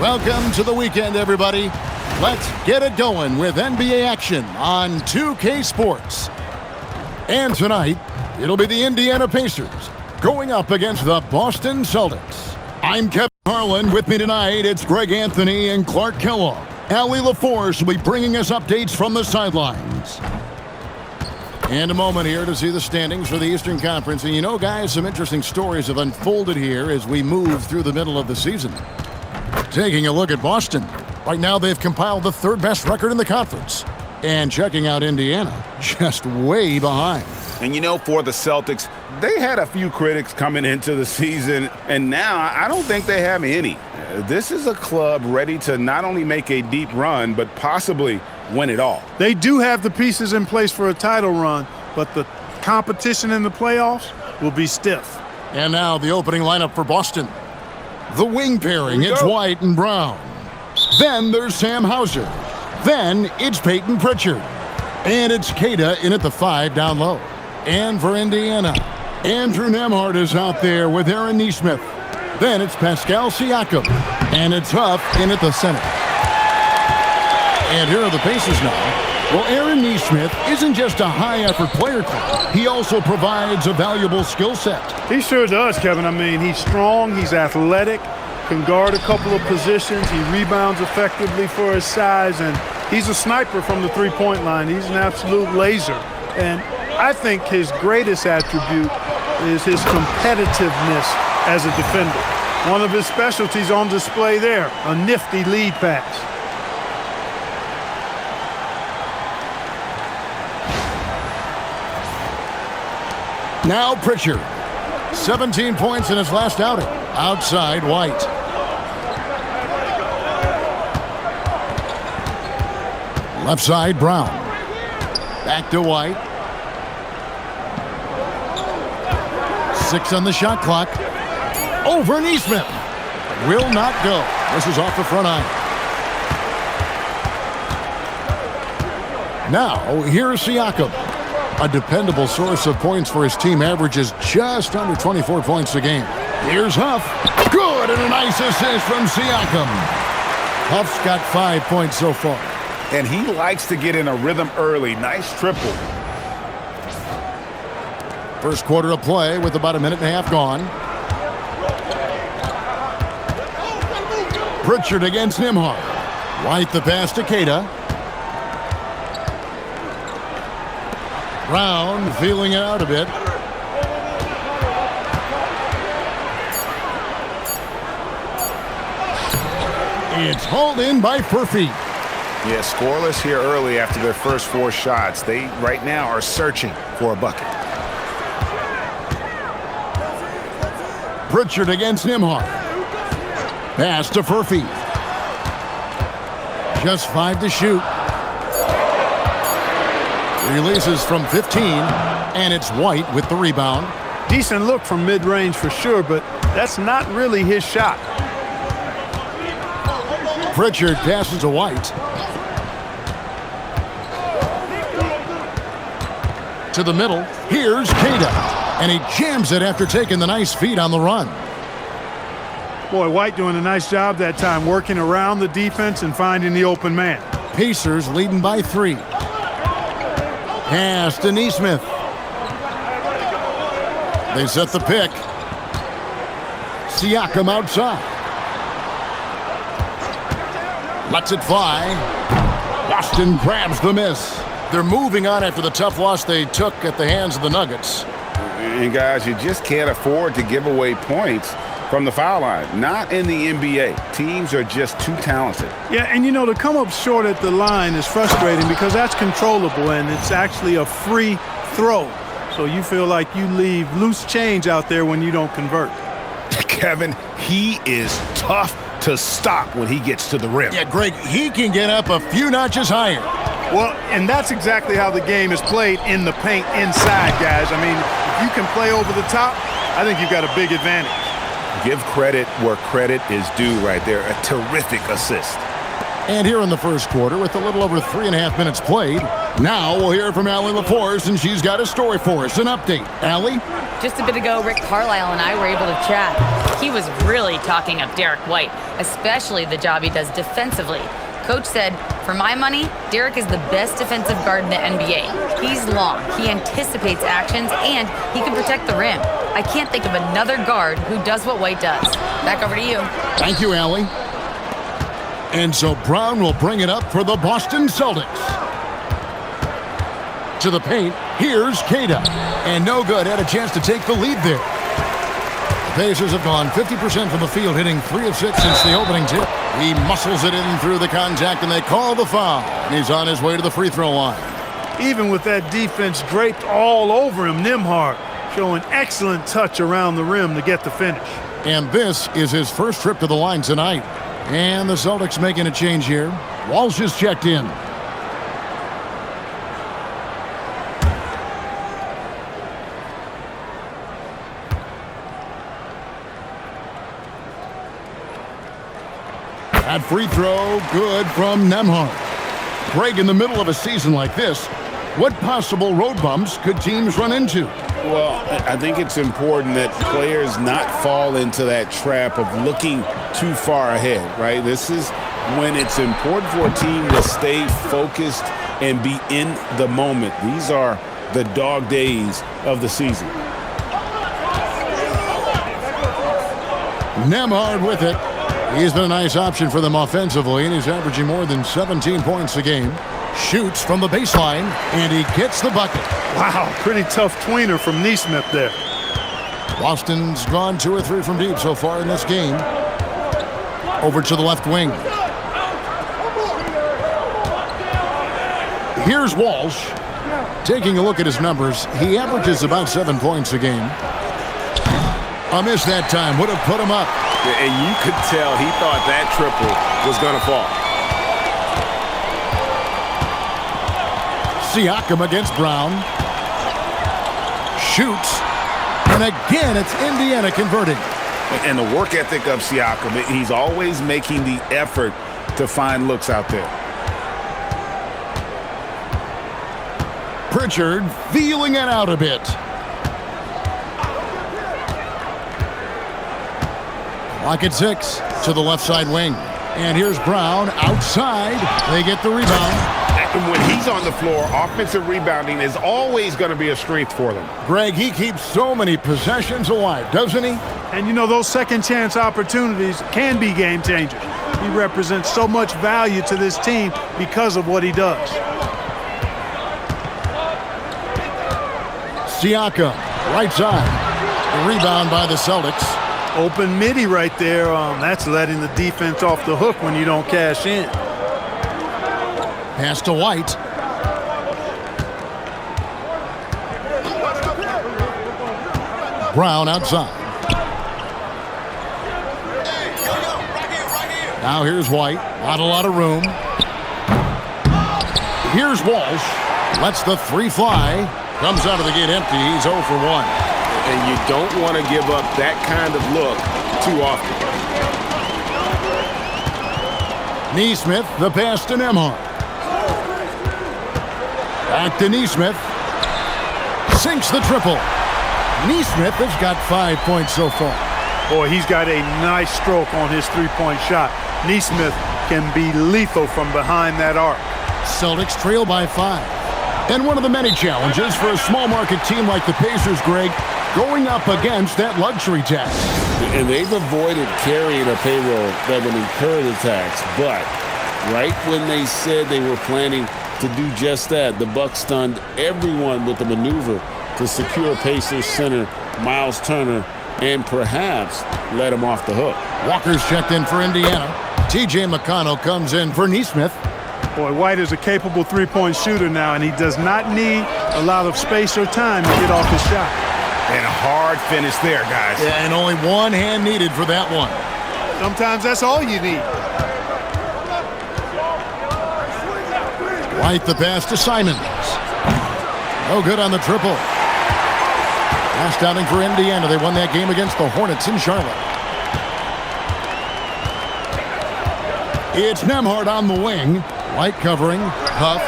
Welcome to the weekend, everybody. Let's get it going with NBA action on 2K Sports. And tonight, it'll be the Indiana Pacers going up against the Boston Celtics. I'm Kevin Harlan. With me tonight, it's Greg Anthony and Clark Kellogg. Allie LaForce will be bringing us updates from the sidelines. And a moment here to see the standings for the Eastern Conference. And you know, guys, some interesting stories have unfolded here as we move through the middle of the season. Taking a look at Boston. Right now, they've compiled the third best record in the conference. And checking out Indiana, just way behind. And you know, for the Celtics, they had a few critics coming into the season, and now I don't think they have any. This is a club ready to not only make a deep run, but possibly win it all. They do have the pieces in place for a title run, but the competition in the playoffs will be stiff. And now the opening lineup for Boston. The wing pairing, it's White and Brown. Then there's Sam Hauser. Then it's Peyton Pritchard. And it's Queta in at the 5 down low. And for Indiana, Andrew Nembhard is out there with Aaron Nesmith. Then it's Pascal Siakam. And it's Huff in at the center. And here are the Pacers now. Well, Aaron Nesmith isn't just a high-effort player, he also provides a valuable skill set. He sure does, Kevin. I mean, he's strong, he's athletic, can guard a couple of positions, he rebounds effectively for his size, and he's a sniper from the three-point line. He's an absolute laser. And I think his greatest attribute is his competitiveness as a defender. One of his specialties on display there, a nifty lead pass. Now Pritchard. 17 points in his last outing. Outside White. Left side Brown. Back to White. 6 on the shot clock. Over Nesmith. Will not go. This is off the front iron. Now here's Siakam. A dependable source of points for his team, averages just under 24 points a game. Here's Huff. Good, and a nice assist from Siakam. Huff's got 5 points so far. And he likes to get in a rhythm early. Nice triple. First quarter of play with about a minute and a half gone. Pritchard against Nembhard. White the pass to Queta. Brown feeling it out a bit. It's hauled in by Furphy. Yeah, scoreless here early after their first 4 shots. They right now are searching for a bucket. Pritchard against Nembhard. Pass to Furphy. Just 5 to shoot. Releases from 15, and it's White with the rebound. Decent look from mid-range for sure, but that's not really his shot. Pritchard passes to White. To the middle, here's Queta, and he jams it after taking the nice feed on the run. Boy, White doing a nice job that time, working around the defense and finding the open man. Pacers leading by 3. Pass to Nesmith. They set the pick. Siakam outside. Lets it fly. Boston grabs the miss. They're moving on after the tough loss they took at the hands of the Nuggets. And guys, you just can't afford to give away points from the foul line. Not in the NBA. Teams are just too talented. Yeah, and you know, to come up short at the line is frustrating because that's controllable and it's actually a free throw. So you feel like you leave loose change out there when you don't convert. Kevin, he is tough to stop when he gets to the rim. Yeah, Greg, he can get up a few notches higher. Well, and that's exactly how the game is played in the paint inside, guys. I mean, if you can play over the top, I think you've got a big advantage. Give credit where credit is due right there. A terrific assist. And here in the first quarter, with a little over 3.5 minutes played, now we'll hear from Allie LaForce, and she's got a story for us, an update. Allie? Just a bit ago, Rick Carlisle and I were able to chat. He was really talking up Derek White, especially the job he does defensively. Coach said, for my money, Derek is the best defensive guard in the NBA. He's long, he anticipates actions, and he can protect the rim. I can't think of another guard who does what White does. Back over to you. Thank you, Allie. And so Brown will bring it up for the Boston Celtics. To the paint, here's Queta. And no good, had a chance to take the lead there. The Pacers have gone 50% from the field, hitting 3 of 6 since the opening tip. He muscles it in through the contact, and they call the foul. And he's on his way to the free throw line. Even with that defense draped all over him, Nembhard showing excellent touch around the rim to get the finish. And this is his first trip to the line tonight. And the Celtics making a change here. Walsh is checked in. That free throw, good from Nembhard. Greg, in the middle of a season like this, what possible road bumps could teams run into? Well, I think it's important that players not fall into that trap of looking too far ahead, right? This is when it's important for a team to stay focused and be in the moment. These are the dog days of the season. Nembhard with it. He's been a nice option for them offensively, and he's averaging more than 17 points a game. Shoots from the baseline, and he gets the bucket. Wow, pretty tough tweener from Nesmith there. Boston's gone 2 or 3 from deep so far in this game. Over to the left wing. Here's Walsh. Taking a look at his numbers, he averages about 7 points a game. A miss that time would have put him up. And you could tell he thought that triple was going to fall. Siakam against Brown. Shoots. And again, it's Indiana converting. And the work ethic of Siakam, he's always making the effort to find looks out there. Pritchard feeling it out a bit. Lock at 6 to the left side wing. And here's Brown outside. They get the rebound. And when he's on the floor, offensive rebounding is always going to be a strength for them. Greg, he keeps so many possessions alive, doesn't he? And you know, those second chance opportunities can be game changers. He represents so much value to this team because of what he does. Siakam, right side. The rebound by the Celtics. Open midi right there. That's letting the defense off the hook when you don't cash in. Pass to White. Brown outside. Now here's White. Not a lot of room. Here's Walsh. Lets the 3 fly. Comes out of the gate empty. He's 0 for 1. And you don't want to give up that kind of look too often. Nesmith, the pass to Nembhard. Back to Nesmith. Sinks the triple. Nesmith has got 5 points so far. Boy, he's got a nice stroke on his three-point shot. Nesmith can be lethal from behind that arc. Celtics trail by 5. And one of the many challenges for a small market team like the Pacers, Greg, going up against that luxury tax. And they've avoided carrying a payroll that would incur the tax. But right when they said they were planning to do just that, the Bucks stunned everyone with the maneuver to secure Pacers center Miles Turner and perhaps let him off the hook. Walker's checked in for Indiana. T.J. McConnell comes in for Nesmith. Boy, White is a capable three-point shooter now, and he does not need a lot of space or time to get off his shot. And a hard finish there, guys. Yeah, and only one hand needed for that one. Sometimes that's all you need. White the pass to Simons. No good on the triple. Last outing for Indiana. They won that game against the Hornets in Charlotte. It's Nembhard on the wing. White covering. Huff.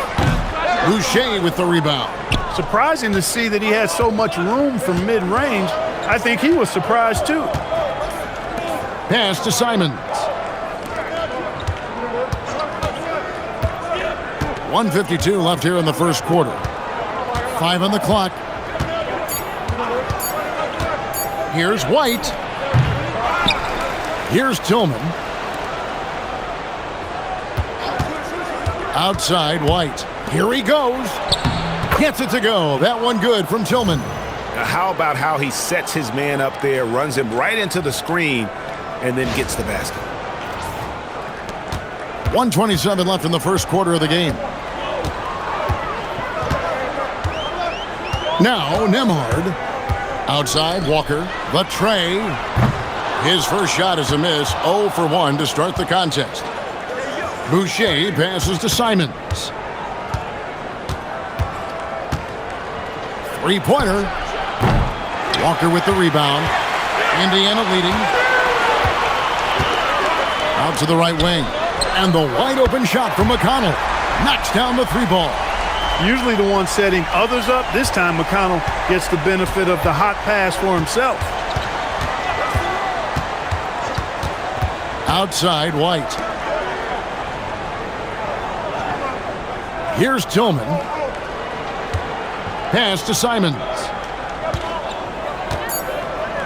Boucher with the rebound. Surprising to see that he had so much room from mid-range. I think he was surprised too. Pass to Simons. 1:52 left here in the first quarter. 5 on the clock. Here's White. Here's Tillman. Outside White. Here he goes. Gets it to go. That one good from Tillman. Now, how about how he sets his man up there, runs him right into the screen, and then gets the basket. 1:27 left in the first quarter of the game. Now Nembhard. Outside Walker. The tray. His first shot is a miss. 0 for 1 to start the contest. Boucher passes to Simons. Three-pointer. Walker with the rebound. Indiana leading. Out to the right wing. And the wide-open shot from McConnell. Knocks down the three ball. Usually the one setting others up. This time McConnell gets the benefit of the hot pass for himself. Outside White. Here's Tillman. Pass to Simons.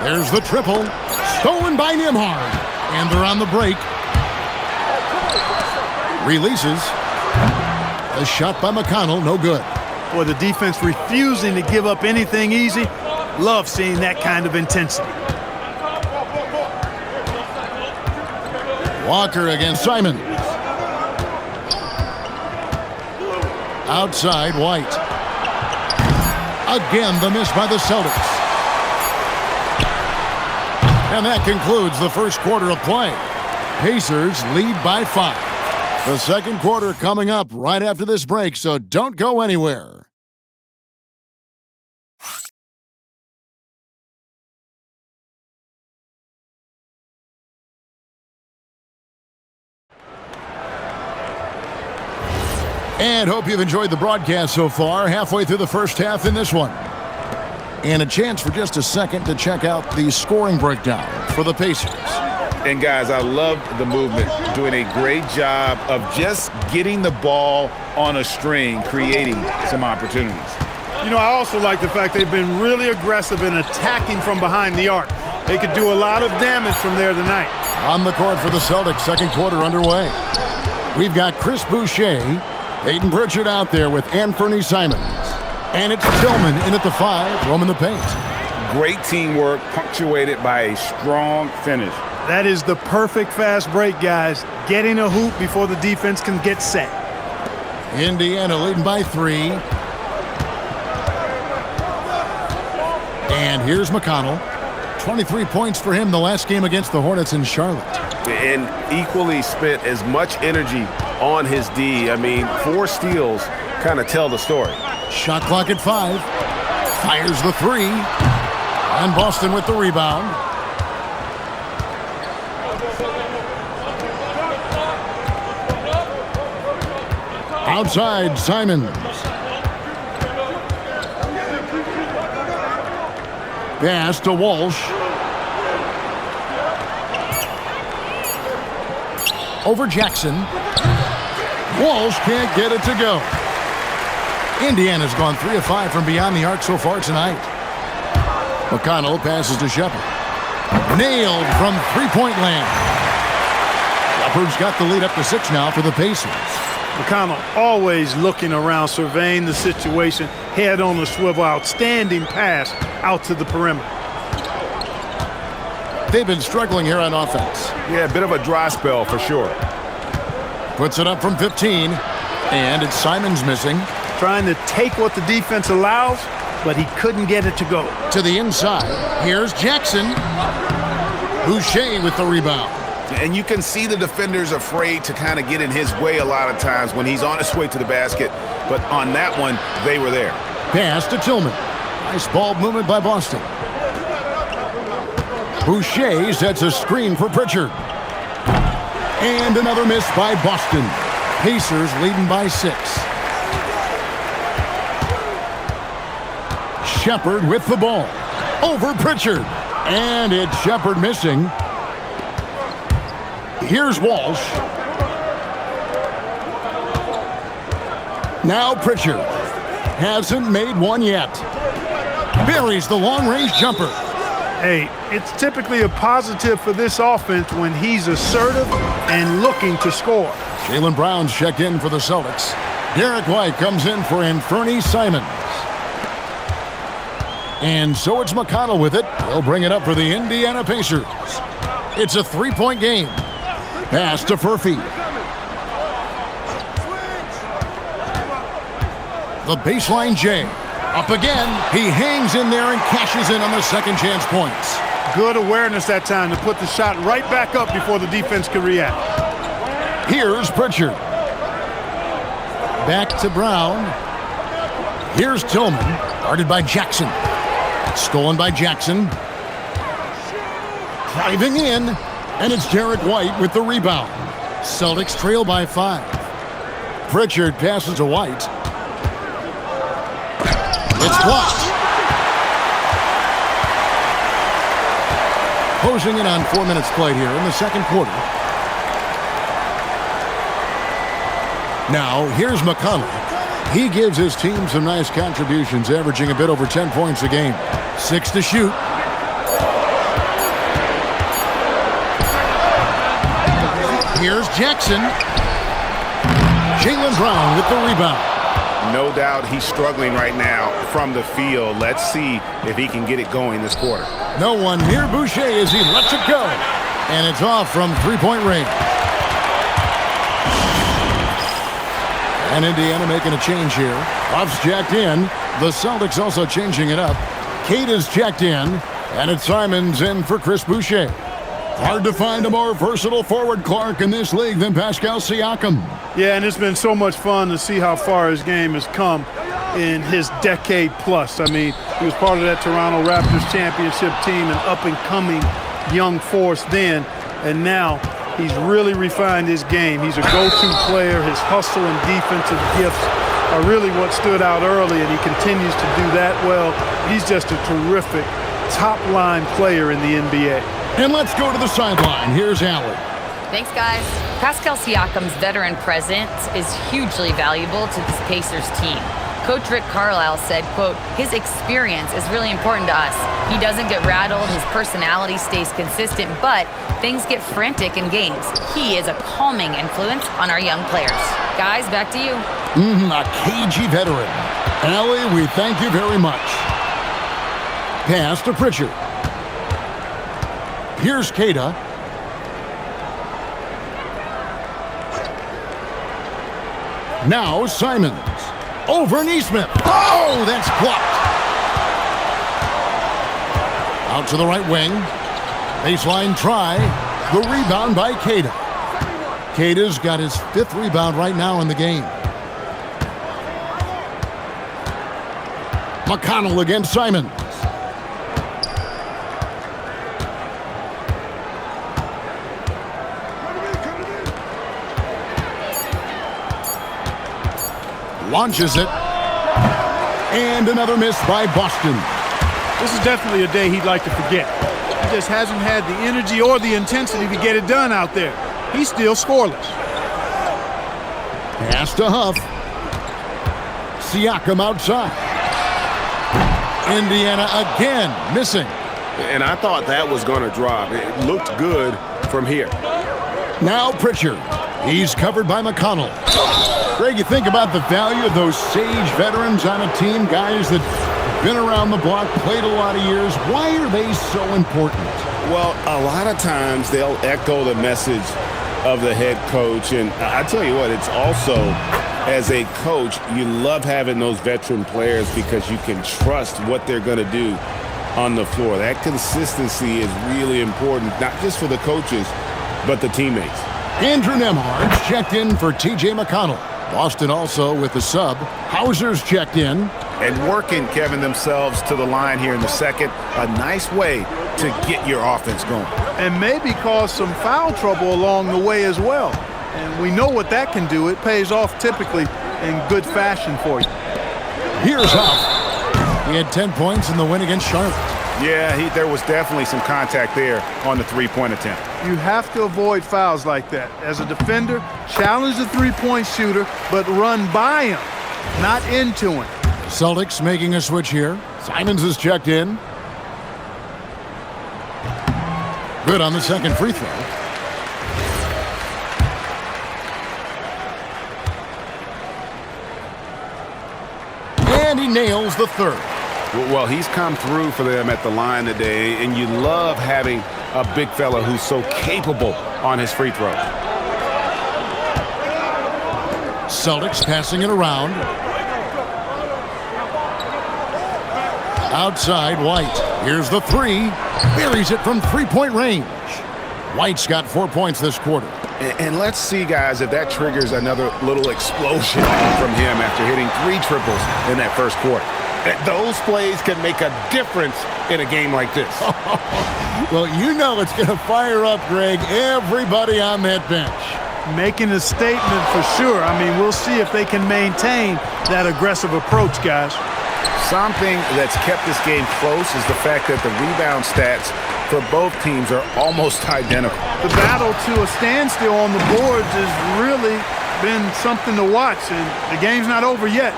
There's the triple. Stolen by Nembhard. And they're on the break. Releases. A shot by McConnell, no good. Boy, the defense refusing to give up anything easy. Love seeing that kind of intensity. Walker against Simons. Outside White. Again, the miss by the Celtics. And that concludes the first quarter of play. Pacers lead by 5. The second quarter coming up right after this break, so don't go anywhere. And hope you've enjoyed the broadcast so far. Halfway through the first half in this one. And a chance for just a second to check out the scoring breakdown for the Pacers. And guys, I love the movement, doing a great job of just getting the ball on a string, creating some opportunities. You know, I also like the fact they've been really aggressive in attacking from behind the arc. They could do a lot of damage from there tonight. On the court for the Celtics, second quarter underway. We've got Chris Boucher, Peyton Pritchard out there with Anthony Simons. And it's Tillman in at the 5, roaming the paint. Great teamwork, punctuated by a strong finish. That is the perfect fast break, guys. Getting a hoop before the defense can get set. Indiana leading by 3. And here's McConnell. 23 points for him the last game against the Hornets in Charlotte. And equally spent as much energy on his D. I mean, 4 steals kind of tell the story. Shot clock at 5. Fires the 3. And Boston with the rebound. Outside, Simons. Pass to Walsh. Over Jackson. Walsh can't get it to go. Indiana's gone 3 of 5 from beyond the arc so far tonight. McConnell passes to Shepard. Nailed from three-point land. Shepard's got the lead up to 6 now for the Pacers. McConnell always looking around, surveying the situation, head on a swivel, outstanding pass out to the perimeter. They've been struggling here on offense. Yeah, a bit of a dry spell for sure. Puts it up from 15, and it's Simons missing. Trying to take what the defense allows, but he couldn't get it to go. To the inside, here's Jackson. Boucher with the rebound. And you can see the defenders afraid to kind of get in his way a lot of times when he's on his way to the basket. But on that one, they were there. Pass to Tillman. Nice ball movement by Boston. Boucher sets a screen for Pritchard. And another miss by Boston. Pacers leading by 6. Shepard with the ball. Over Pritchard. And it's Shepard missing. Here's Walsh. Now Pritchard. Hasn't made one yet. Buries the long-range jumper. Hey, it's typically a positive for this offense when he's assertive and looking to score. Jaylen Brown's checked in for the Celtics. Derek White comes in for Anthony Simons. And so it's McConnell with it. He'll bring it up for the Indiana Pacers. It's a three-point game. Pass to Furphy. The baseline J. Up again. He hangs in there and cashes in on the second chance points. Good awareness that time to put the shot right back up before the defense could react. Here's Pritchard. Back to Brown. Here's Tillman. Guarded by Jackson. Stolen by Jackson. Driving in. And it's Derek White with the rebound. Celtics trail by 5. Pritchard passes to White. It's blocked. Closing in on 4 minutes played here in the second quarter. Now, here's McConnell. He gives his team some nice contributions, averaging a bit over 10 points a game. 6 to shoot. Here's Jackson. Jaylen Brown with the rebound. No doubt he's struggling right now from the field. Let's see if he can get it going this quarter. No one near Boucher as he lets it go. And it's off from three-point range. And Indiana making a change here. Ruff's checked in. The Celtics also changing it up. Kate is checked in. And it's Simons in for Chris Boucher. Hard to find a more versatile forward, Clark, in this league than Pascal Siakam. Yeah, and it's been so much fun to see how far his game has come in his decade plus. I mean, he was part of that Toronto Raptors championship team, an up-and-coming young force then, and now he's really refined his game. He's a go-to player. His hustle and defensive gifts are really what stood out early, and he continues to do that well. He's just a terrific top-line player in the NBA. And let's go to the sideline. Here's Allen. Thanks, guys. Pascal Siakam's veteran presence is hugely valuable to this Pacers team. Coach Rick Carlisle said, quote, his experience is really important to us. He doesn't get rattled, his personality stays consistent, but things get frantic in games. He is a calming influence on our young players. Guys, back to you. A cagey veteran. Allie, we thank you very much. Pass to Pritchard. Here's Keita. Now Simons. Over Neesmith. Oh, that's blocked. Out to the right wing. Baseline try. The rebound by Keita. Keita's got his 5th rebound right now in the game. McConnell against Simons. Launches it. And another miss by Boston. This is definitely a day he'd like to forget. He just hasn't had the energy or the intensity to get it done out there. He's still scoreless. Pass to Huff. Siakam outside. Indiana again missing. And I thought that was going to drop. It looked good from here. Now Pritchard. He's covered by McConnell. Greg, you think about the value of those sage veterans on a team, guys that been around the block, played a lot of years. Why are they so important? Well, a lot of times they'll echo the message of the head coach. And I tell you what, it's also, as a coach, you love having those veteran players because you can trust what they're going to do on the floor. That consistency is really important, not just for the coaches, but the teammates. Andrew Nembhard's checked in for T.J. McConnell. Boston also with the sub. Hauser's checked in. And working, Kevin, themselves to the line here in the second. A nice way to get your offense going. And maybe cause some foul trouble along the way as well. And we know what that can do. It pays off typically in good fashion for you. Here's Huff. He had 10 points in the win against Charlotte. Yeah, there was definitely some contact there on the three-point attempt. You have to avoid fouls like that. As a defender, challenge the three-point shooter, but run by him, not into him. Celtics making a switch here. Simons is checked in. Good on the second free throw. And he nails the third. Well, he's come through for them at the line today, and you love having a big fella who's so capable on his free throw. Celtics passing it around. Outside, White. Here's the three. Buries it from three-point range. White's got 4 points this quarter. And let's see, guys, if that triggers another little explosion from him after hitting 3 triples in that first quarter. Those plays can make a difference in a game like this. Well, you know it's going to fire up, Greg, everybody on that bench. Making a statement for sure. I mean, we'll see if they can maintain that aggressive approach, guys. Something that's kept this game close is the fact that the rebound stats for both teams are almost identical. The battle to a standstill on the boards has really been something to watch, and the game's not over yet.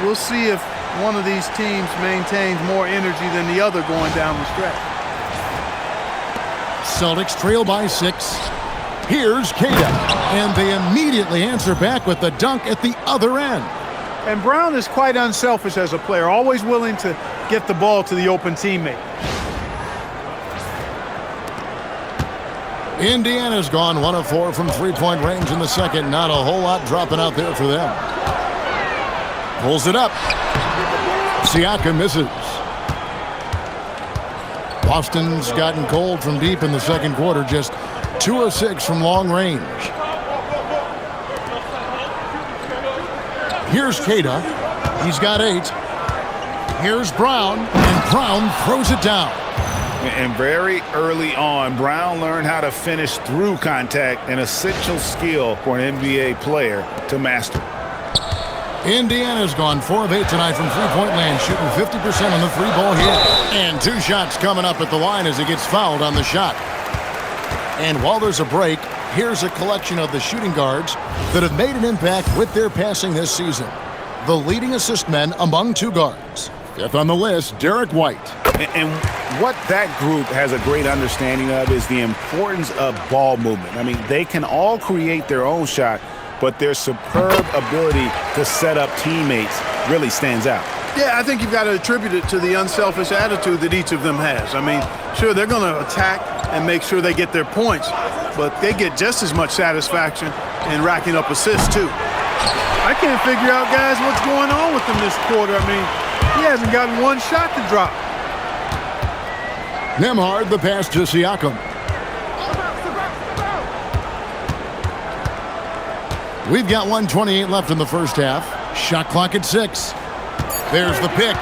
We'll see if one of these teams maintains more energy than the other going down the stretch. Celtics trail by 6. Here's Queta, and they immediately answer back with the dunk at the other end. And Brown is quite unselfish as a player, always willing to get the ball to the open teammate. Indiana's gone 1 of 4 from three-point range in the second. Not a whole lot dropping out there for them. Pulls it up. Siakam misses. Boston's gotten cold from deep in the second quarter. Just 2 of 6 from long range. Here's Queta. He's got 8. Here's Brown, and Brown throws it down. And very early on, Brown learned how to finish through contact, an essential skill for an NBA player to master. Indiana's gone 4 of 8 tonight from three-point land, shooting 50% on the 3-ball hit. And 2 shots coming up at the line as he gets fouled on the shot. And while there's a break, here's a collection of the shooting guards that have made an impact with their passing this season. The leading assist men among 2 guards. 5th on the list, Derek White. And what that group has a great understanding of is the importance of ball movement. I mean, they can all create their own shot, but their superb ability to set up teammates really stands out. Yeah, I think you've got to attribute it to the unselfish attitude that each of them has. I mean, sure, they're going to attack and make sure they get their points, but they get just as much satisfaction in racking up assists, too. I can't figure out, guys, what's going on with him this quarter. I mean, he hasn't gotten 1 shot to drop. Nembhard, the pass to Siakam. We've got 1:28 left in the first half. Shot clock at 6. There's the pick.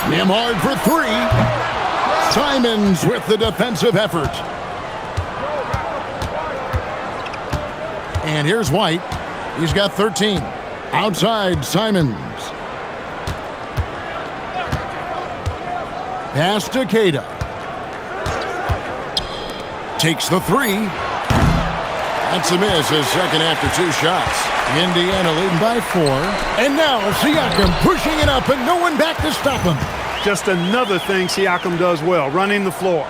Nembhard for 3. Simons with the defensive effort. And here's White. He's got 13. Outside, Simons. Pass to Queta. Takes the 3. That's a miss, his second after 2 shots. Indiana leading by 4. And now Siakam pushing it up and no one back to stop him. Just another thing Siakam does well, running the floor.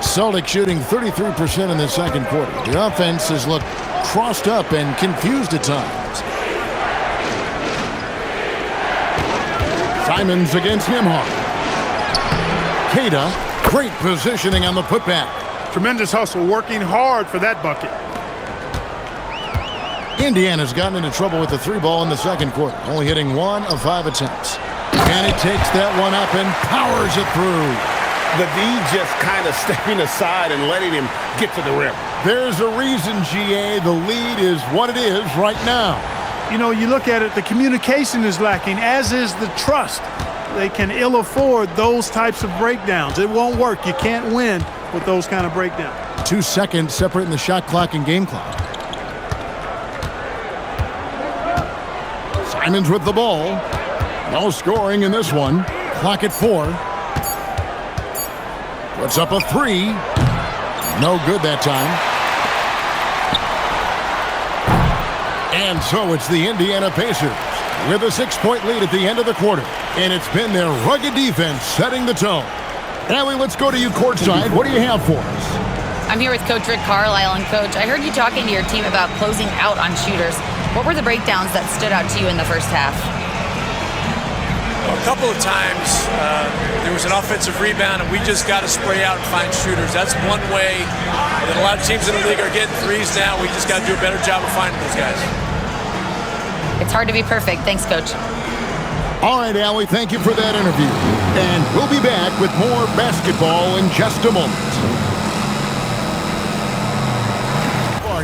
Celtics shooting 33% in the second quarter. The offense has looked crossed up and confused at times. Simons against Nembhard. Queta, great positioning on the putback. Tremendous hustle, working hard for that bucket. Indiana's gotten into trouble with the 3-ball in the second quarter, only hitting 1 of 5 attempts. And he takes that one up and powers it through. The D just kind of stepping aside and letting him get to the rim. There's a reason, GA, the lead is what it is right now. You know, you look at it, the communication is lacking, as is the trust. They can ill afford those types of breakdowns. It won't work. You can't win with those kind of breakdowns. 2 seconds separating the shot clock and game clock. Simons with the ball. No scoring in this one. Clock at 4. Puts up a 3. No good that time. And so it's the Indiana Pacers with a 6-point lead at the end of the quarter. And it's been their rugged defense setting the tone. Allie, let's go to you courtside. What do you have for us? I'm here with Coach Rick Carlisle. And Coach, I heard you talking to your team about closing out on shooters. What were the breakdowns that stood out to you in the first half? A couple of times there was an offensive rebound, and we just got to spray out and find shooters. That's one way that a lot of teams in the league are getting threes now. We just got to do a better job of finding those guys. It's hard to be perfect. Thanks, Coach. All right, Allie, thank you for that interview. And we'll be back with more basketball in just a moment.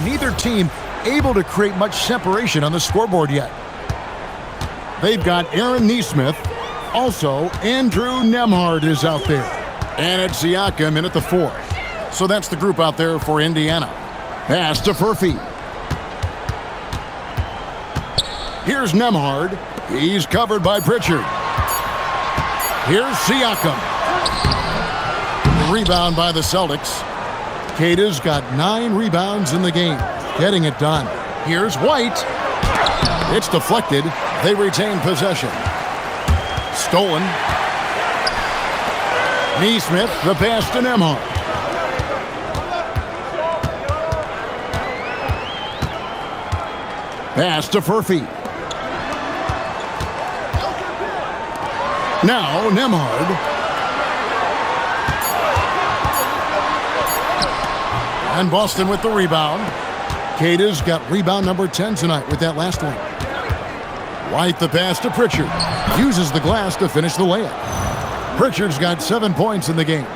Neither team able to create much separation on the scoreboard yet. They've got Aaron Nesmith. Also, Andrew Nembhard is out there. And it's Siakam in at the 4. So that's the group out there for Indiana. Pass to Furphy. Here's Nembhard. He's covered by Pritchard. Here's Siakam. Rebound by the Celtics. Keita's got 9 rebounds in the game, getting it done. Here's White. It's deflected. They retain possession. Stolen. Nesmith, the pass to Nembhard. Pass to Furphy. Now Nembhard. And Boston with the rebound. Keita's got rebound number 10 tonight with that last one. White the pass to Pritchard. Uses the glass to finish the layup. Pritchard's got 7 points in the game.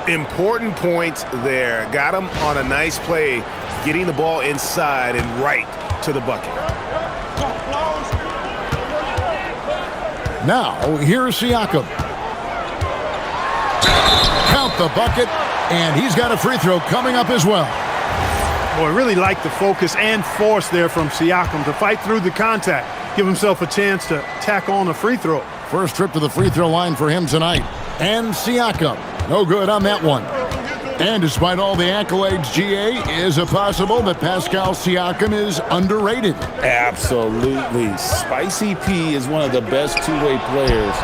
Important points there. Got him on a nice play, getting the ball inside and right to the bucket. Now, here's Siakam. Count the bucket, and he's got a free throw coming up as well. Boy, really like the focus and force there from Siakam to fight through the contact, give himself a chance to tack on a free throw. First trip to the free throw line for him tonight. And Siakam, no good on that one. And despite all the accolades, GA, is it possible that Pascal Siakam is underrated? Absolutely. Spicy P is one of the best two-way players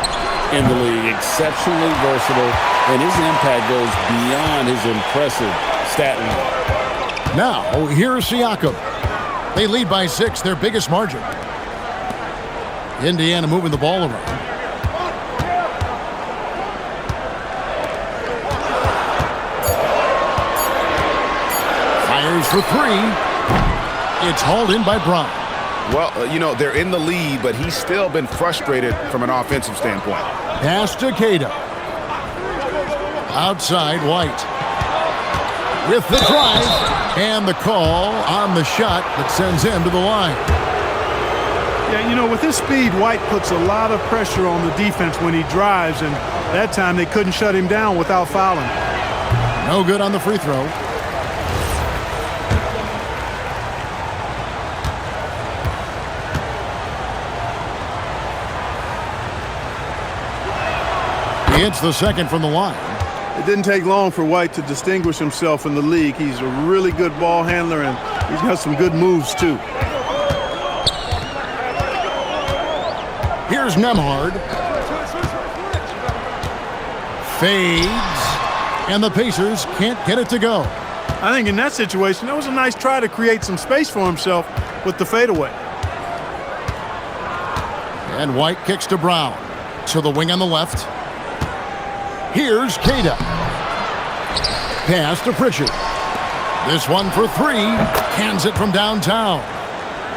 in the league. Exceptionally versatile, and his impact goes beyond his impressive stat line. Now, here's Siakam. They lead by 6, their biggest margin. Indiana moving the ball around. Fires for 3. It's hauled in by Brown. Well, they're in the lead, but he's still been frustrated from an offensive standpoint. Pass to Keita. Outside, White. With the drive. And the call on the shot that sends him to the line. Yeah, with his speed, White puts a lot of pressure on the defense when he drives, and that time they couldn't shut him down without fouling. No good on the free throw. He hits the second from the line. It didn't take long for White to distinguish himself in the league. He's a really good ball handler, and he's got some good moves, too. Here's Nembhard. Fades. And the Pacers can't get it to go. I think in that situation, that was a nice try to create some space for himself with the fadeaway. And White kicks to Brown. To the wing on the left. Here's Keita. Pass to Pritchard. This one for 3. Cans it from downtown.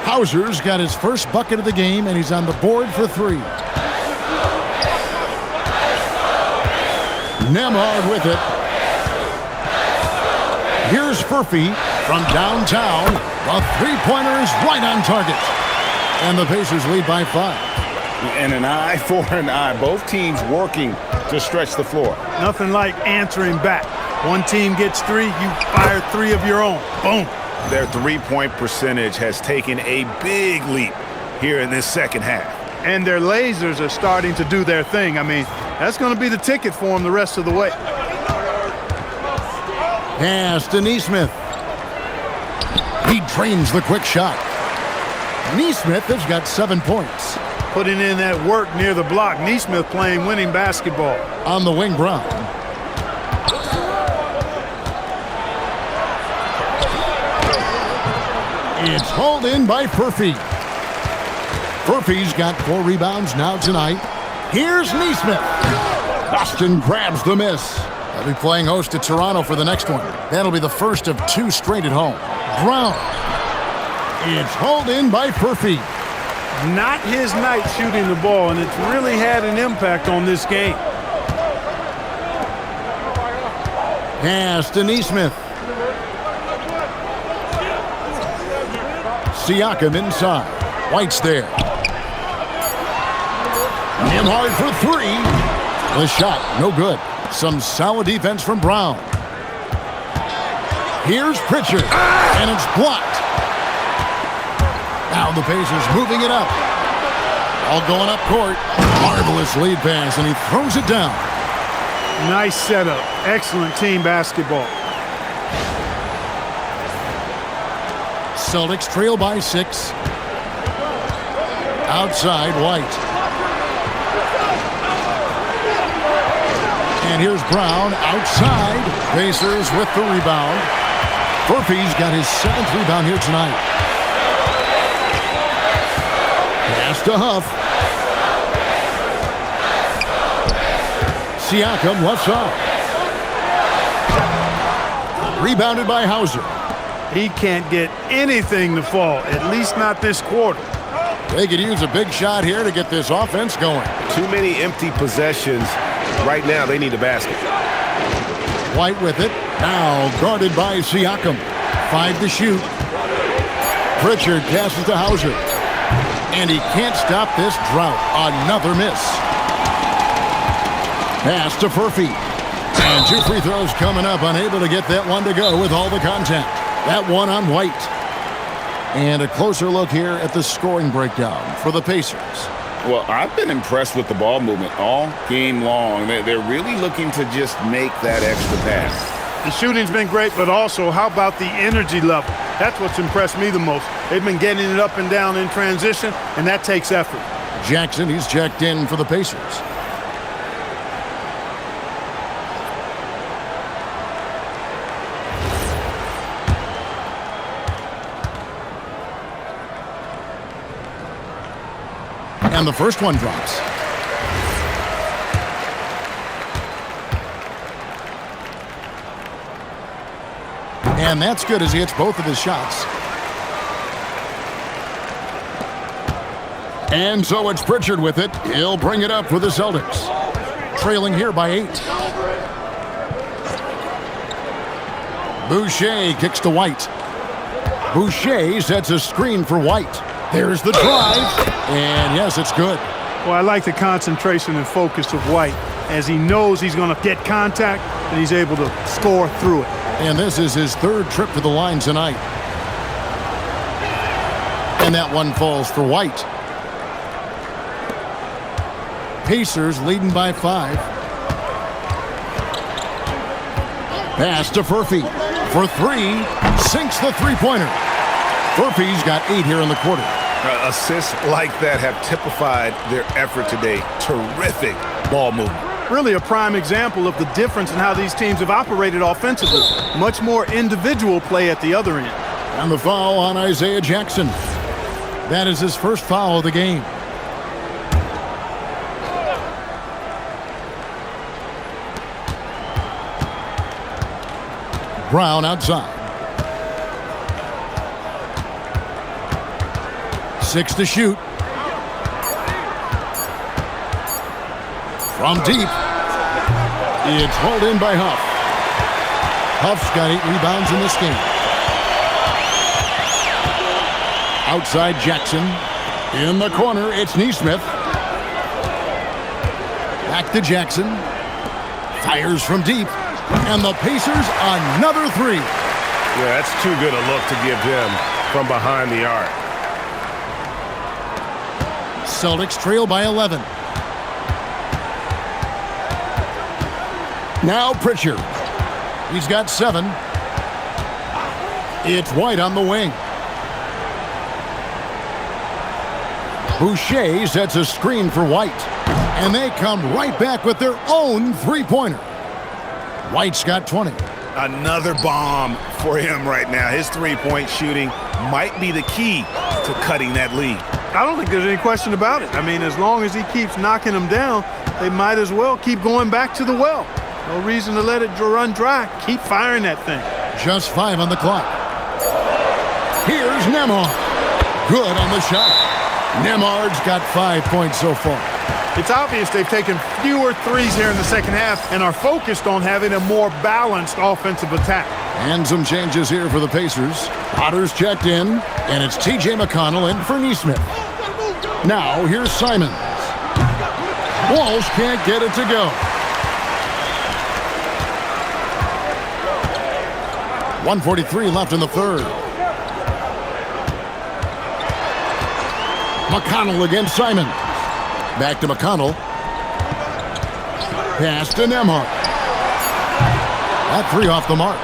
Hauser's got his first bucket of the game, and he's on the board for 3. Nembhard with it. Here's Furphy from downtown. The three-pointer is right on target. And the Pacers lead by 5. And an eye for an eye. Both teams working to stretch the floor. Nothing like answering back. One team gets 3, you fire 3 of your own. Boom. Their three-point percentage has taken a big leap here in this second half. And their lasers are starting to do their thing. I mean, that's going to be the ticket for them the rest of the way. Pass to Neesmith. He drains the quick shot. Neesmith has got 7 points. Putting in that work near the block. Neesmith playing winning basketball. On the wing, Brown. It's hauled in by Furphy. Furphy's got 4 rebounds now tonight. Here's Neesmith. Boston grabs the miss. They'll be playing host to Toronto for the next one. That'll be the first of 2 straight at home. Brown. It's hauled in by Furphy. Not his night shooting the ball, and it's really had an impact on this game. Pass to Neesmith. Siakam inside. White's there. In hard for 3. The shot, no good. Some solid defense from Brown. Here's Pritchard, and it's blocked. Now the Pacers moving it up. All going up court. Marvelous lead pass, and he throws it down. Nice setup. Excellent team basketball. Celtics trail by 6. Outside, White. And here's Brown outside. Pacers with the rebound. Furphy's got his 7th rebound here tonight. Pass to Huff. Siakam left side. Rebounded by Hauser. He can't get anything to fall, at least not this quarter. They could use a big shot here to get this offense going. Too many empty possessions. Right now, they need a basket. White with it. Now guarded by Siakam. 5 to shoot. Pritchard passes to Hauser. And he can't stop this drought. Another miss. Pass to Furphy. And 2 free throws coming up. Unable to get that one to go with all the contact. That one on White. And a closer look here at the scoring breakdown for the Pacers. Well, I've been impressed with the ball movement all game long. They're really looking to just make that extra pass. The shooting's been great, but also how about the energy level? That's what's impressed me the most. They've been getting it up and down in transition, and that takes effort. Jackson, he's checked in for the Pacers. And the first one drops. And that's good as he hits both of his shots. And so it's Pritchard with it. He'll bring it up for the Celtics. Trailing here by 8. Boucher kicks to White. Boucher sets a screen for White. There's the drive. And yes, it's good. Well, I like the concentration and focus of White as he knows he's going to get contact and he's able to score through it. And this is his 3rd trip to the line tonight. And that one falls for White. Pacers leading by 5. Pass to Furphy for 3. Sinks the three-pointer. Furphy's got 8 here in the quarter. Assists like that have typified their effort today. Terrific ball movement. Really a prime example of the difference in how these teams have operated offensively. Much more individual play at the other end. And the foul on Isaiah Jackson. That is his first foul of the game. Brown outside. 6 to shoot. From deep. It's hauled in by Huff. Huff's got 8 rebounds in this game. Outside Jackson. In the corner, it's Neesmith. Back to Jackson. Fires from deep. And the Pacers another 3. Yeah, that's too good a look to give him from behind the arc. Celtics trail by 11. Now Pritchard. He's got 7. It's White on the wing. Boucher sets a screen for White. And they come right back with their own three-pointer. White's got 20. Another bomb for him right now. His three-point shooting might be the key to cutting that lead. I don't think there's any question about it. I mean, as long as he keeps knocking them down, they might as well keep going back to the well. No reason to let it run dry. Keep firing that thing. Just 5 on the clock. Here's Nembhard. Good on the shot. Nembhard's got 5 points so far. It's obvious they've taken fewer threes here in the second half and are focused on having a more balanced offensive attack. And some changes here for the Pacers. Potter's checked in, and it's T.J. McConnell in for Nesmith. Now here's Simons. Walsh can't get it to go. 1:43 left in the third. McConnell against Simons. Back to McConnell. Pass to Nembhard. That 3 off the mark.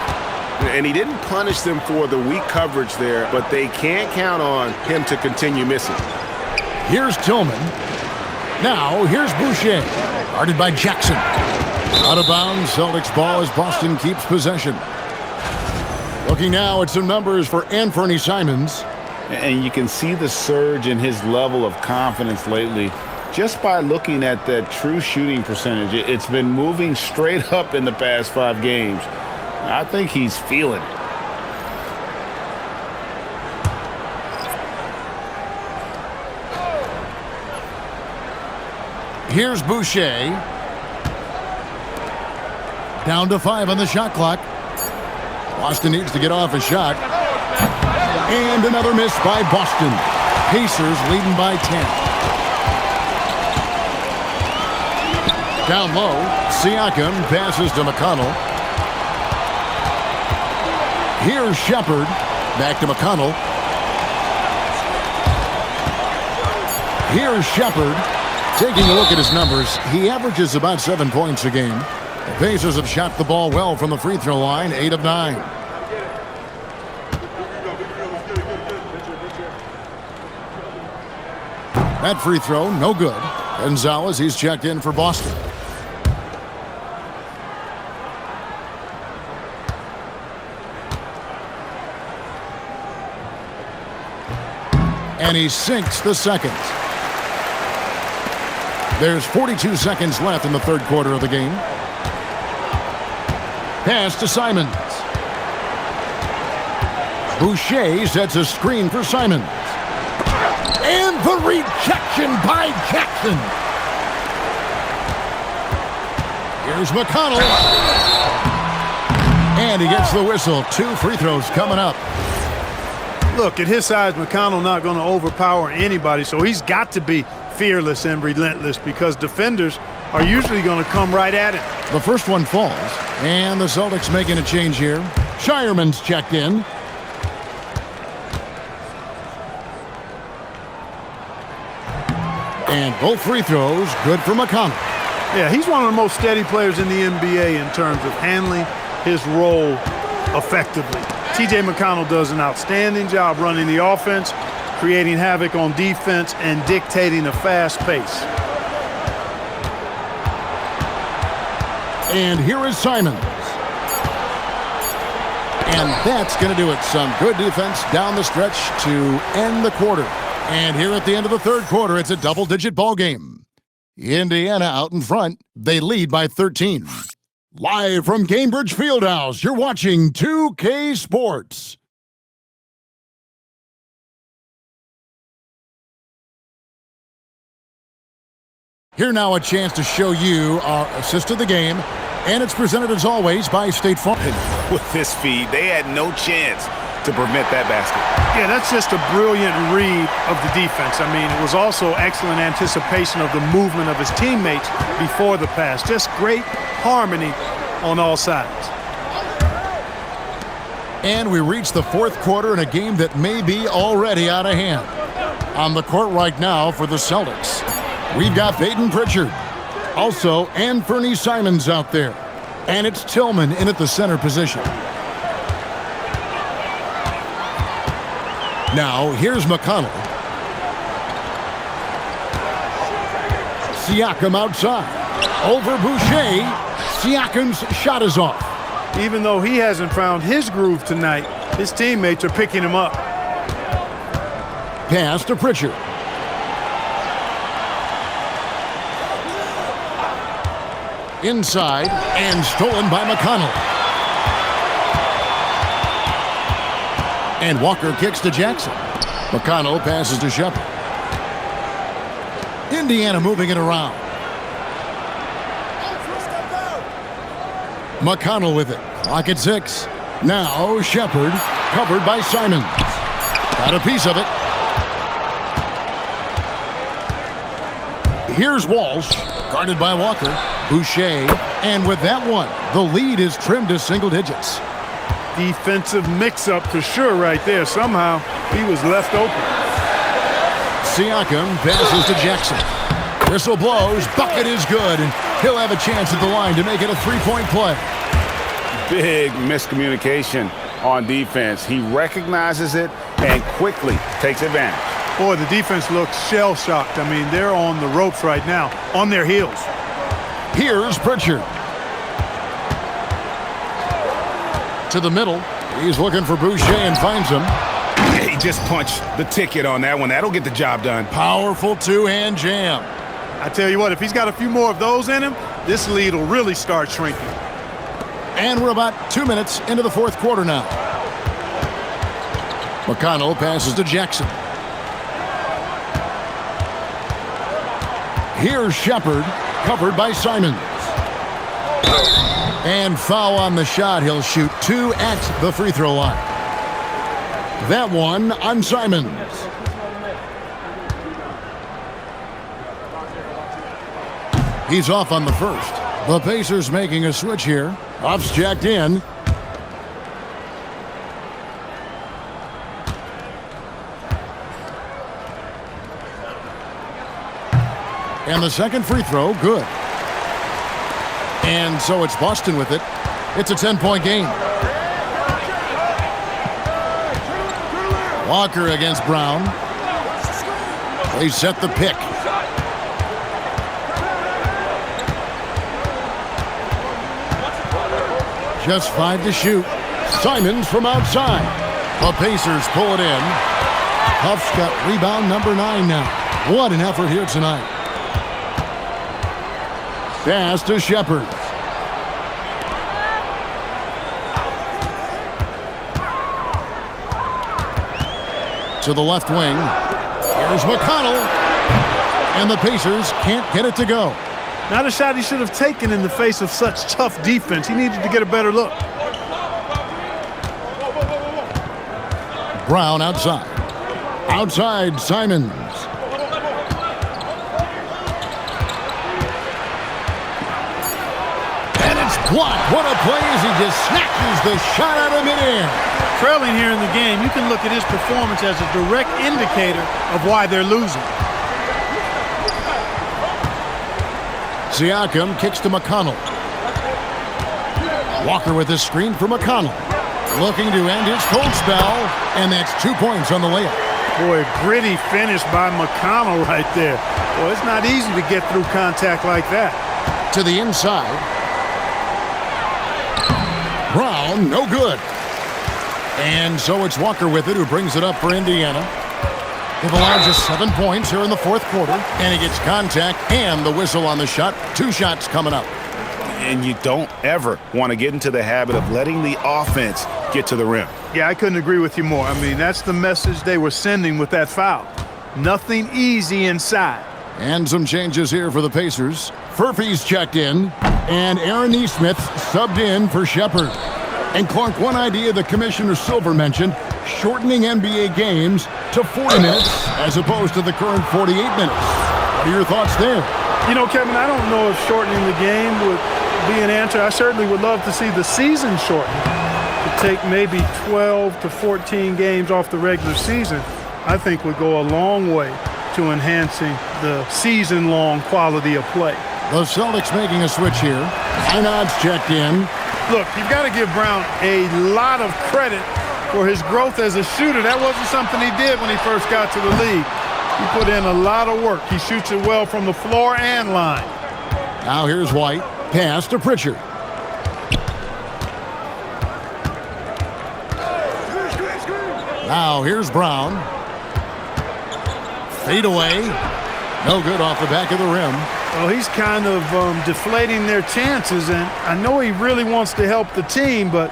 And he didn't punish them for the weak coverage there, but they can't count on him to continue missing. Here's Tillman. Now here's Boucher. Guarded by Jackson. Out of bounds. Celtics ball as Boston keeps possession. Looking now at some numbers for Anthony Simons. And you can see the surge in his level of confidence lately just by looking at that true shooting percentage. It's been moving straight up in the past 5 games. I think he's feeling it. Here's Boucher. Down to 5 on the shot clock. Boston needs to get off a shot. And another miss by Boston. Pacers leading by 10. Down low, Siakam passes to McConnell. Here's Shepard. Back to McConnell. Here's Shepard. Taking a look at his numbers, he averages about 7 points a game. The Pacers have shot the ball well from the free throw line, 8 of 9. That free throw, no good. Gonzalez, he's checked in for Boston. And he sinks the second. There's 42 seconds left in the third quarter of the game. Pass to Simons. Boucher sets a screen for Simons. And the rejection by Jackson. Here's McConnell. And he gets the whistle. 2 free throws coming up. Look, at his size, McConnell not going to overpower anybody, so he's got to be fearless and relentless because defenders are usually going to come right at him. The first one falls, and the Celtics making a change here. Shireman's checked in. And both free throws good for McConnell. Yeah, he's one of the most steady players in the NBA in terms of handling his role effectively. T.J. McConnell does an outstanding job running the offense, creating havoc on defense, and dictating a fast pace. And here is Simons. And that's going to do it. Some good defense down the stretch to end the quarter. And here at the end of the third quarter, it's a double-digit ball game. Indiana out in front. They lead by 13. Live from Cambridge Fieldhouse, you're watching 2K Sports. Here now a chance to show you our assist of the game. And it's presented as always by State Farm. With this feed, they had no chance to prevent that basket. Yeah, that's just a brilliant read of the defense. I mean, it was also excellent anticipation of the movement of his teammates before the pass. Just great harmony on all sides. And we reach the fourth quarter in a game that may be already out of hand. on the court right now for the Celtics. We've got Peyton Pritchard. Also, Anthony Simons out there. And it's Tillman in at the center position. Now, here's McConnell. Siakam outside. Over Boucher. Siakam's shot is off. Even though he hasn't found his groove tonight, his teammates are picking him up. Pass to Pritchard. Inside and stolen by McConnell. And Walker kicks to Jackson. McConnell passes to Shepard. Indiana moving it around. McConnell with it. Clock at 6. Now Shepard, covered by Simons. Got a piece of it. Here's Walsh, guarded by Walker. Boucher, and with that one, the lead is trimmed to single digits. Defensive mix-up for sure right there. Somehow, he was left open. Siakam passes to Jackson. Whistle blows, bucket is good, and he'll have a chance at the line to make it a three-point play. Big miscommunication on defense. He recognizes it and quickly takes advantage. Boy, the defense looks shell-shocked. I mean, they're on the ropes right now, on their heels. Here's Pritchard. To the middle. He's looking for Boucher and finds him. He just punched the ticket on that one. That'll get the job done. Powerful two-hand jam. I tell you what, if he's got a few more of those in him, this lead will really start shrinking. And we're about 2 minutes into the fourth quarter now. McConnell passes to Jackson. Here's Shepard, covered by Simons. And foul on the shot. He'll shoot 2 at the free throw line. That one on Simons. He's off on the first. The Pacers making a switch here. Off's jacked in. And the second free throw, good. And so it's Boston with it. It's a 10-point game. Walker against Brown. They set the pick. Just 5 to shoot. Simons from outside. The Pacers pull it in. Huff's got rebound number 9 now. What an effort here tonight. Pass to Shepard. To the left wing. Here's McConnell. And the Pacers can't get it to go. Not a shot he should have taken in the face of such tough defense. He needed to get a better look. Brown outside. Outside, Simons. And it's blocked. What a play as he just snatches the shot out of midair. Trailing here in the game, you can look at his performance as a direct indicator of why they're losing. Siakam kicks to McConnell. Walker with his screen for McConnell. Looking to end his cold spell, and that's 2 points on the layup. Boy, gritty finish by McConnell right there. Boy, it's not easy to get through contact like that. To the inside. Brown, no good. And so it's Walker with it, who brings it up for Indiana. They've allowed just 7 points here in the fourth quarter, and he gets contact and the whistle on the shot. 2 shots coming up. And you don't ever want to get into the habit of letting the offense get to the rim. Yeah, I couldn't agree with you more. I mean, that's the message they were sending with that foul. Nothing easy inside. And some changes here for the Pacers. Furphy's checked in, and Aaron Nesmith subbed in for Shepard. And Clark, one idea that Commissioner Silver mentioned, shortening NBA games to 40 minutes as opposed to the current 48 minutes. What are your thoughts there? You know, Kevin, I don't know if shortening the game would be an answer. I certainly would love to see the season shortened, to take maybe 12 to 14 games off the regular season. I think would go a long way to enhancing the season-long quality of play. The Celtics making a switch here. Einod's checked in. Look, you've got to give Brown a lot of credit for his growth as a shooter. That wasn't something he did when he first got to the league. He put in a lot of work. He shoots it well from the floor and line. Now here's White. Pass to Pritchard. Now here's Brown. Fade away. No good off the back of the rim. Well, he's kind of deflating their chances, and I know he really wants to help the team, but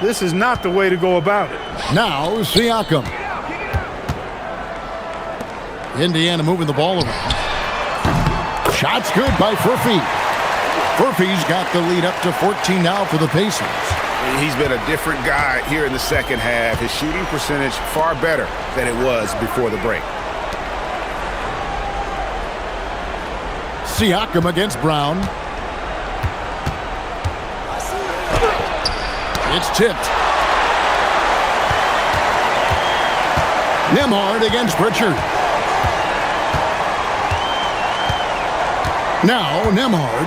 this is not the way to go about it. Now Siakam. Indiana moving the ball around. Shot's good by Furphy. Furphy's got the lead up to 14 now for the Pacers. He's been a different guy here in the second half. His shooting percentage far better than it was before the break. Siakam against Brown. It's tipped. Nembhard against Pritchard. Now Nembhard.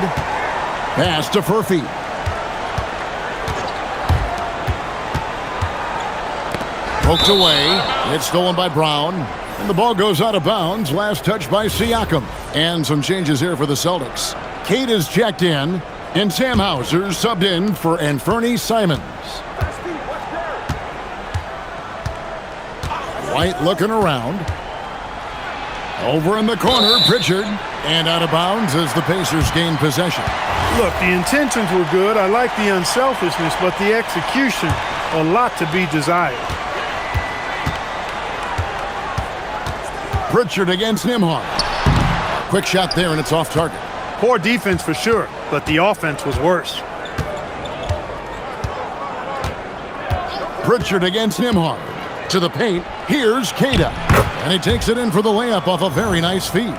Pass to Furphy. Poked away. It's stolen by Brown. And the ball goes out of bounds. Last touch by Siakam. And some changes here for the Celtics. Kate is checked in. And Sam Hauser subbed in for Anfernee Simons. White looking around. Over in the corner, Pritchard. And out of bounds as the Pacers gain possession. Look, the intentions were good. I like the unselfishness, but the execution, a lot to be desired. Pritchard against Nembhard. Quick shot there, and it's off target. Poor defense for sure, but the offense was worse. Pritchard against Nembhard. To the paint, here's Queta. And he takes it in for the layup off a very nice feed.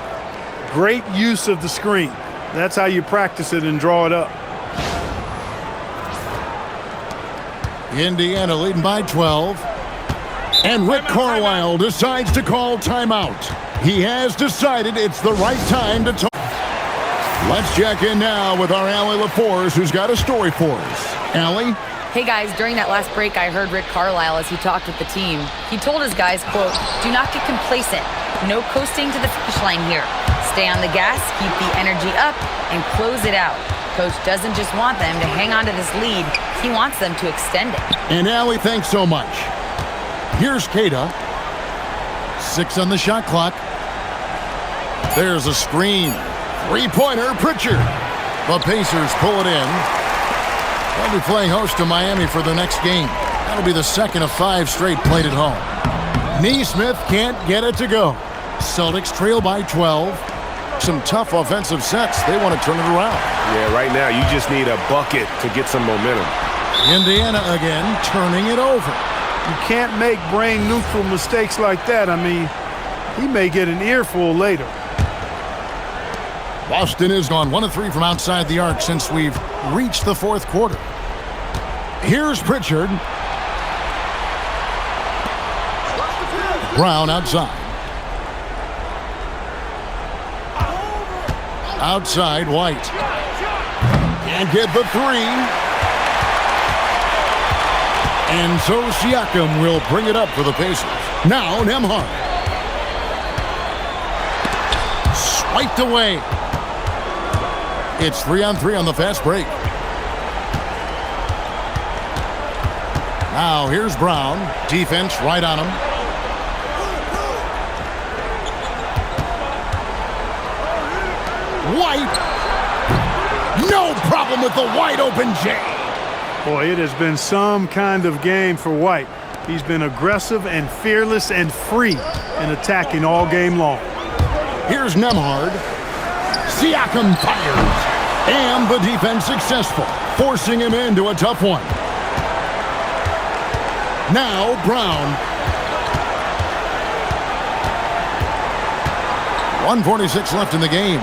Great use of the screen. That's how you practice it and draw it up. Indiana leading by 12. And Rick Carlisle decides to call timeout. He has decided it's the right time to talk. Let's check in now with our Allie LaForce, who's got a story for us. Allie? Hey guys, during that last break, I heard Rick Carlisle as he talked with the team. He told his guys, quote, "Do not get complacent. No coasting to the finish line here. Stay on the gas, keep the energy up, and close it out. Coach doesn't just want them to hang on to this lead. He wants them to extend it." And Allie, thanks so much. Here's Queta. 6 on the shot clock. There's a screen. Three-pointer, Pritchard. The Pacers pull it in. They'll be playing host to Miami for their next game. That'll be the second of 5 straight played at home. Neesmith can't get it to go. Celtics trail by 12. Some tough offensive sets. They want to turn it around. Yeah, right now you just need a bucket to get some momentum. Indiana again turning it over. You can't make brain-neutral mistakes like that. I mean, he may get an earful later. Boston has gone 1 of 3 from outside the arc since we've reached the fourth quarter. Here's Pritchard. Brown outside. Outside, White. Can't get the 3. And so Siakam will bring it up for the Pacers. Now Nembhard. Swiped away. It's 3-on-3 on the fast break. Now here's Brown. Defense right on him. White. No problem with the wide open J. Boy, it has been some kind of game for White. He's been aggressive and fearless and free in attacking all game long. Here's Nembhard. Siakam fires. And the defense successful, forcing him into a tough one. Now Brown. 1:46 left in the game.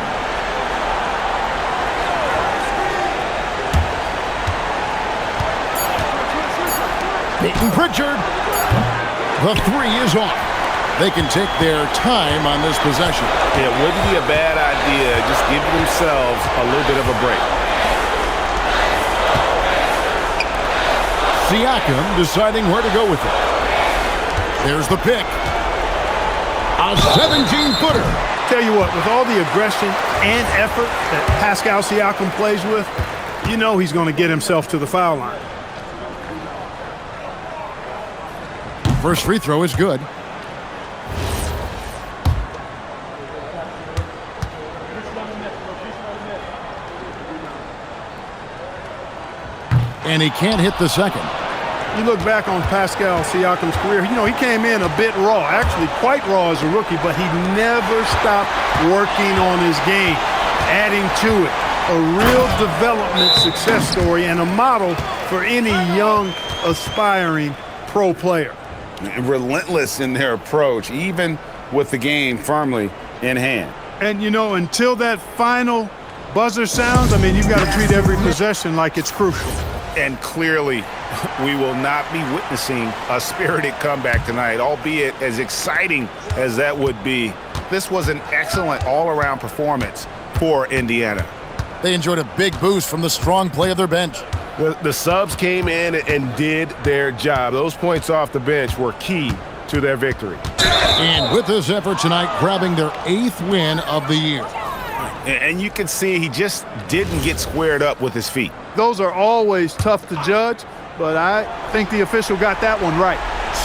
Peyton Pritchard. The 3 is off. They can take their time on this possession. It wouldn't be a bad idea. Just give themselves a little bit of a break. Siakam deciding where to go with it. There's the pick. A 17-footer. Tell you what, with all the aggression and effort that Pascal Siakam plays with, you know he's going to get himself to the foul line. First free throw is good. And he can't hit the second. You look back on Pascal Siakam's career, you know, he came in a bit raw, actually quite raw as a rookie, but he never stopped working on his game, adding to it. A real development success story and a model for any young, aspiring pro player. Relentless in their approach, even with the game firmly in hand. And, you know, until that final buzzer sounds, I mean, you've got to treat every possession like it's crucial. And clearly, we will not be witnessing a spirited comeback tonight, albeit as exciting as that would be. This was an excellent all-around performance for Indiana. They enjoyed a big boost from the strong play of their bench. The subs came in and did their job. Those points off the bench were key to their victory. And with this effort tonight, grabbing their 8th win of the year. And you can see he just didn't get squared up with his feet. Those are always tough to judge, but I think the official got that one right.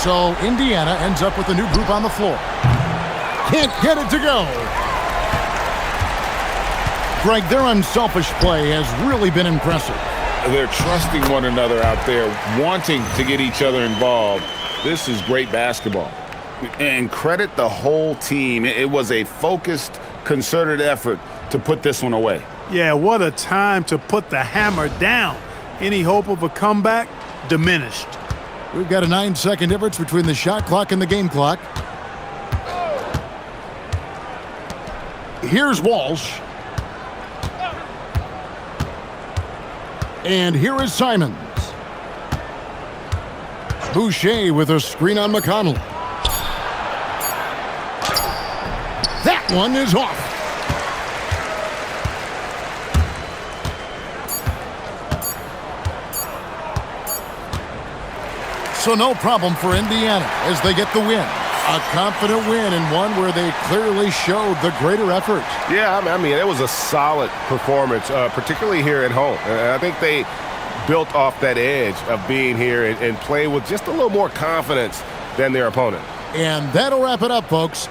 So Indiana ends up with a new group on the floor. Can't get it to go. Greg, their unselfish play has really been impressive. They're trusting one another out there, wanting to get each other involved. This is great basketball. And credit the whole team. It was a focused, concerted effort to put this one away. Yeah, what a time to put the hammer down. Any hope of a comeback diminished. We've got a 9-second difference between the shot clock and the game clock. Here's Walsh. And here is Simons. Boucher with a screen on McConnell. That one is off. So no problem for Indiana as they get the win. A confident win and one where they clearly showed the greater effort. Yeah, I mean, it was a solid performance, particularly here at home. I think they built off that edge of being here and play with just a little more confidence than their opponent. And that'll wrap it up, folks.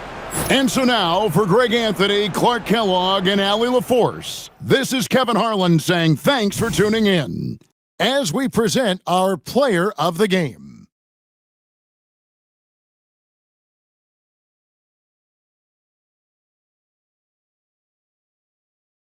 And so now, for Greg Anthony, Clark Kellogg, and Allie LaForce, this is Kevin Harlan saying thanks for tuning in as we present our player of the game.